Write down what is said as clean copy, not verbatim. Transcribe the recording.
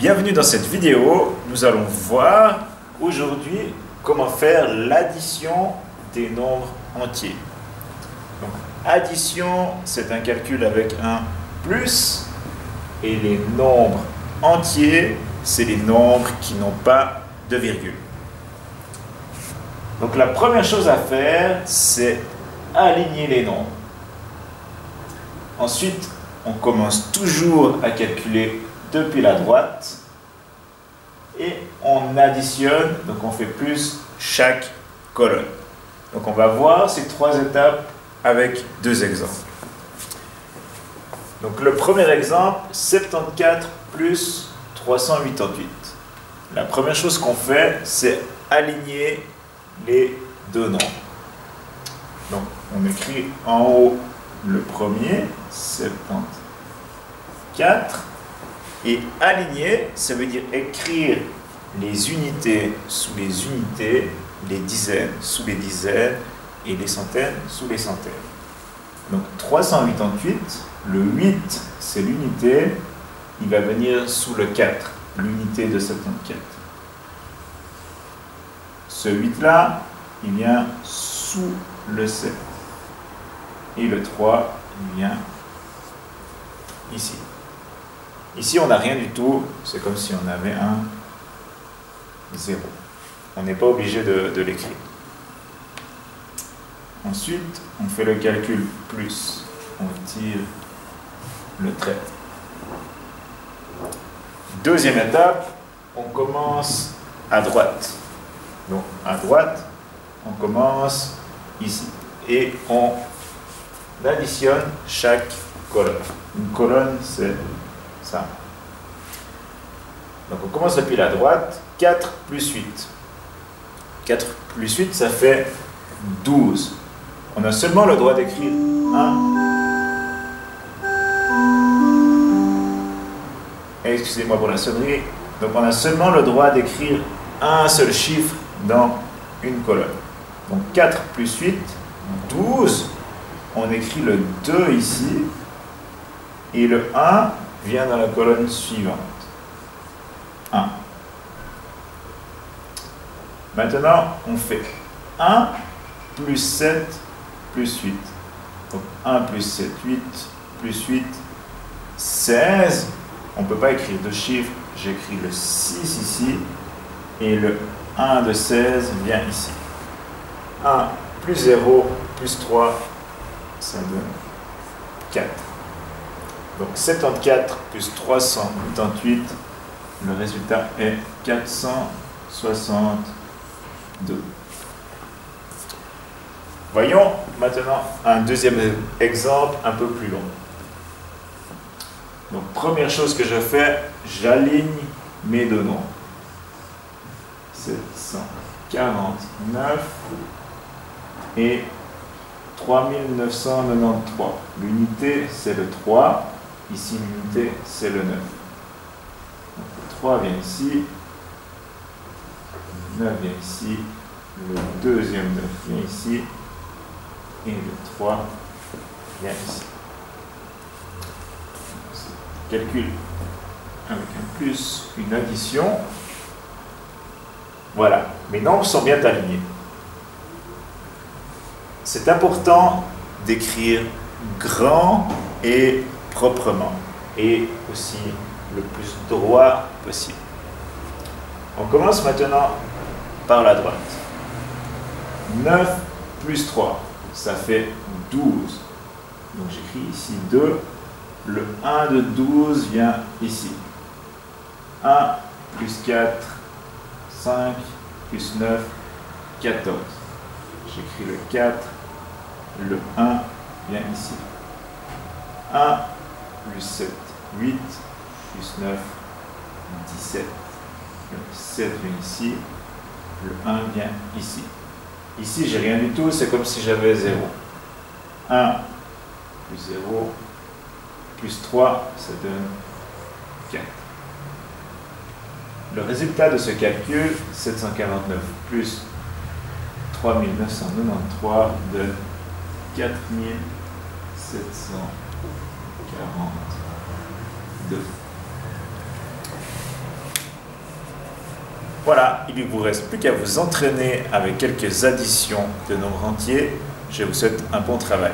Bienvenue dans cette vidéo. Nous allons voir aujourd'hui comment faire l'addition des nombres entiers. Donc, addition, c'est un calcul avec un plus, et les nombres entiers, c'est les nombres qui n'ont pas de virgule. Donc la première chose à faire, c'est aligner les nombres. Ensuite, on commence toujours à calculer depuis la droite et on additionne, donc on fait plus chaque colonne. Donc on va voir ces trois étapes avec deux exemples. Donc le premier exemple, 74 plus 388. La première chose qu'on fait, c'est aligner les deux nombres. Donc on écrit en haut le premier, 74, et aligner, ça veut dire écrire les unités sous les unités, les dizaines sous les dizaines, et les centaines sous les centaines. Donc 388, le 8 c'est l'unité, il va venir sous le 4, l'unité de 74. Ce 8 là, il vient sous le 7. Et le 3, il vient ici. Ici, on n'a rien du tout, c'est comme si on avait un 0. On n'est pas obligé de l'écrire. Ensuite, on fait le calcul plus. On tire le trait. Deuxième étape, on commence à droite. Donc, à droite, on commence ici. Et on additionne chaque colonne. Une colonne, c'est ça. Donc, on commence depuis la droite. 4 plus 8. 4 plus 8, ça fait 12. On a seulement le droit d'écrire 1. Excusez-moi pour la sonnerie. Donc, on a seulement le droit d'écrire un seul chiffre dans une colonne. Donc 4 plus 8, 12. On écrit le 2 ici. Et le 1 vient dans la colonne suivante. 1. Maintenant, on fait 1 plus 7 plus 8. Donc 1 plus 7, 8 plus 8, 16. On ne peut pas écrire deux chiffres. J'écris le 6 ici. Et le 1 de 16 vient ici. 1 plus 0 plus 3, ça donne 4. Donc 74 plus 388, le résultat est 462. Voyons maintenant un deuxième exemple un peu plus long. Donc première chose que je fais, j'aligne mes deux nombres. 749 et 3993. L'unité, c'est le 3. Ici, l'unité, c'est le 9. Donc, le 3 vient ici. Le 9 vient ici. Le deuxième 9 vient ici. Et le 3 vient ici. Calcul avec un plus, une addition. Voilà, mes nombres sont bien alignés. C'est important d'écrire grand et proprement, et aussi le plus droit possible. On commence maintenant par la droite. 9 plus 3, ça fait 12. Donc j'écris ici 2. Le 1 de 12 vient ici. 1 plus 4, 5 plus 9, 14. J'écris le 4, le 1 vient ici. 1 plus 7, 8 plus 9, 17. Le 7 vient ici, le 1 vient ici. Ici, j'ai rien du tout, c'est comme si j'avais 0. 1 plus 0 plus 3, ça donne 4. Le résultat de ce calcul, 749 plus 3993 donne 4742. Voilà, il ne vous reste plus qu'à vous entraîner avec quelques additions de nombres entiers. Je vous souhaite un bon travail.